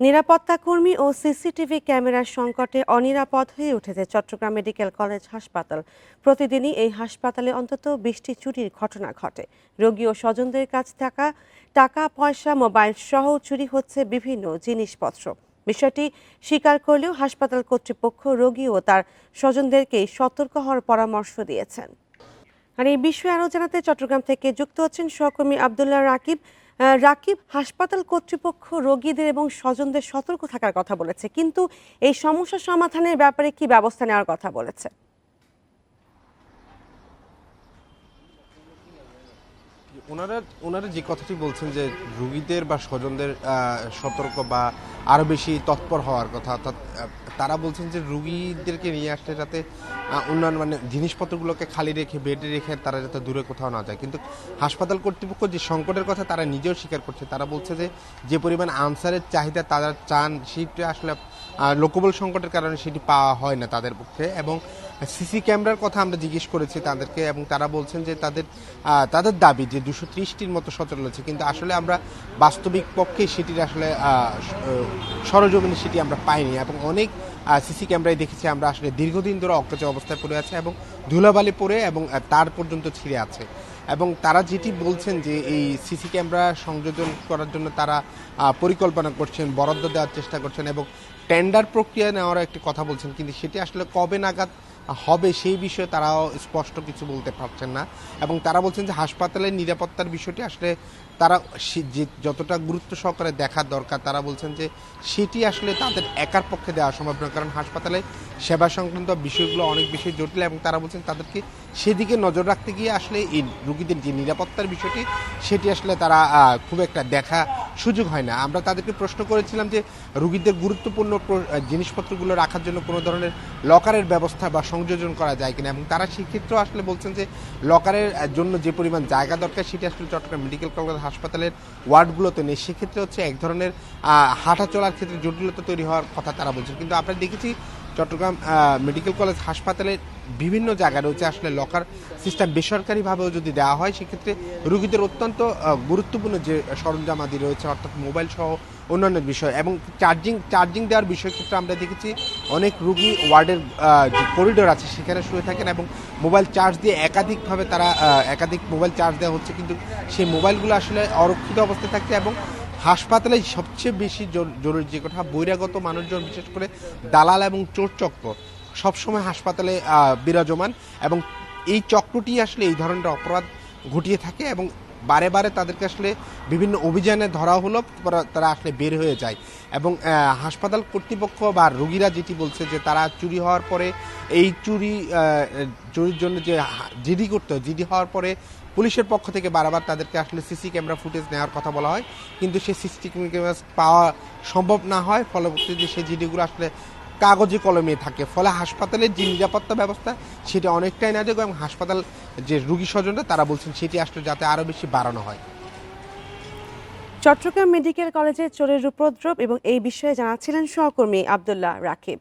নিরাপত্তা কর্মী ও সিসিটিভি ক্যামেরার সংকটে অনিরাপদ হয়ে উঠেছে চট্টগ্রাম মেডিকেল কলেজ হাসপাতাল। প্রতিদিনই এই হাসপাতালে অন্তত 20টি চুরির ঘটনা ঘটে। রোগী ও স্বজনদের কাছ থাকা টাকা পয়সা, মোবাইল সহ চুরি হচ্ছে বিভিন্ন জিনিসপত্র। বিষয়টি স্বীকার করলেও হাসপাতাল কর্তৃপক্ষ রোগী ও তার স্বজনদেরকে সতর্ক হওয়ার পরামর্শ দিয়েছেন। আর এই বিষয়ে আরও জানাতে চট্টগ্রাম থেকে যুক্ত হচ্ছেন সহকর্মী আব্দুল্লাহ রাকিব। রাকিব, হাসপাতাল কর্তৃপক্ষ রোগীদের এবং স্বজনদের সতর্ক থাকার কথা বলেছে, কিন্তু এই সমস্যা সমাধানের ব্যাপারে কি ব্যবস্থা নেওয়ার কথা বলেছে? ওনারা ওনারা যে কথাটি বলছেন যে রোগীদের বা স্বজনদের সতর্ক বা আরও বেশি তৎপর হওয়ার কথা, অর্থাৎ তারা বলছেন যে রোগীদেরকে নিয়ে আসলে যাতে অন্যান্য জিনিসপত্রগুলোকে খালি রেখে বেডে রেখে তারা যাতে দূরে কোথাও না যায়। কিন্তু হাসপাতাল কর্তৃপক্ষ যে সংকটের কথা তারা নিজেও স্বীকার করছে। তারা বলছে যে পরিমাণ আনসারের চাহিদা তারা চান সেটা আসলে লোকবল সংকটের কারণে সেটি পাওয়া হয় না তাদের পক্ষে। এবং সিসি ক্যামেরার কথা আমরা জিজ্ঞেস করেছি তাদেরকে, এবং তারা বলছেন যে তাদের দাবি যে 230টির মতো সচল রয়েছে, কিন্তু আসলে আমরা বাস্তবিক পক্ষে সেটির আসলে সরজমিনে সেটি আমরা পাইনি। এবং অনেক সিসি ক্যামেরায় দেখেছি আমরা আসলে দীর্ঘদিন ধরে অকেজো অবস্থায় পড়ে আছে এবং ধুলাবালি পড়ে এবং তার পর্যন্ত ছিঁড়ে আছে। এবং তারা যেটি বলছেন যে এই সিসি ক্যামেরা সংযোজন করার জন্য তারা পরিকল্পনা করছেন, বরাদ্দ দেওয়ার চেষ্টা করছেন এবং টেন্ডার প্রক্রিয়া নেওয়ার একটি কথা বলছেন, কিন্তু সেটি আসলে কবে নাগাদ হবে সেই বিষয়ে তারাও স্পষ্ট কিছু বলতে পারছেন না। এবং তারা বলছেন যে হাসপাতালের নিরাপত্তার বিষয়টি আসলে তারা যে যতটা গুরুত্ব সহকারে দেখার দরকার, তারা বলছেন যে সেটি আসলে তাদের একার পক্ষে দেওয়া সম্ভব নয়, কারণ হাসপাতালে সেবা সংক্রান্ত বিষয়গুলো অনেক বেশি জটিল। এবং তারা বলছেন তাদেরকে সেদিকে নজর রাখতে গিয়ে আসলে এই রোগীদের যে নিরাপত্তার বিষয়টি সেটি আসলে তারা খুব একটা দেখা সুযোগ হয় না। আমরা তাদেরকে প্রশ্ন করেছিলাম যে রোগীদের গুরুত্বপূর্ণ জিনিসপত্রগুলো রাখার জন্য কোনো ধরনের লকারের ব্যবস্থা বা সংযোজন করা যায় কিনা, এবং তারা সেক্ষেত্রেও আসলে বলছেন যে লকারের জন্য যে পরিমাণ জায়গা দরকার সেটি আসলে চট্টগ্রাম মেডিকেল কলেজ হাসপাতালের ওয়ার্ডগুলোতে নেই। সেক্ষেত্রে হচ্ছে এক ধরনের হাঁটা চলার ক্ষেত্রে জটিলতা তৈরি হওয়ার কথা তারা বলছেন। কিন্তু আমরা দেখেছি চট্টগ্রাম মেডিকেল কলেজ হাসপাতালের বিভিন্ন জায়গায় রয়েছে আসলে লকার সিস্টেম। বেসরকারিভাবেও যদি দেওয়া হয় সেক্ষেত্রে রোগীদের অত্যন্ত গুরুত্বপূর্ণ যে সরঞ্জামাদি রয়েছে, অর্থাৎ মোবাইল সহ অন্যান্য বিষয় এবং চার্জিং দেওয়ার বিষয় ক্ষেত্রে আমরা দেখেছি অনেক রোগী ওয়ার্ডের যে করিডোর আছে সেখানে শুয়ে থাকেন এবং মোবাইল চার্জ দিয়ে একাধিকভাবে তারা একাধিক মোবাইল চার্জ দেওয়া হচ্ছে, কিন্তু সেই মোবাইলগুলো আসলে অরক্ষিত অবস্থায় থাকছে। এবং হাসপাতালে সবচেয়ে বেশি জরুরি যে কথা, বহিরাগত মানুষজন বিশেষ করে দালাল এবং চোর চক্র সবসময় হাসপাতালে বিরাজমান, এবং এই চক্রটি আসলে এই ধরনের অপরাধ ঘটিয়ে থাকে এবং বারে বারে তাদেরকে আসলে বিভিন্ন অভিযানে ধরা হলো, তারা আসলে বের হয়ে যায়। এবং হাসপাতাল কর্তৃপক্ষ বা রোগীরা যেটি বলছে যে তারা চুরি হওয়ার পরে এই চুরির জন্য যে জিডি হওয়ার পরে পুলিশের পক্ষ থেকে বারবার তাদেরকে আসলে সিসি ক্যামেরা ফুটেজ নেওয়ার কথা বলা হয়, কিন্তু সেই সিসি ক্যামেরা পাওয়া সম্ভব না হয়, ফলবর্তীতে সেই জিডিগুলো আসলে কাগজে কলমে থাকে। ফলে হাসপাতালের যে নিরাপত্তা ব্যবস্থা সেটা অনেকটাই নাজুক, এবং হাসপাতাল যে রোগী স্বজনরা তারা বলছেন সেটি আসলে যাতে আরও বেশি বাড়ানো হয়। চট্টগ্রাম মেডিকেল কলেজে চোরের উপদ্রব এবং এই বিষয়ে জানাচ্ছিলেন সহকর্মী আব্দুল্লাহ রাকিব।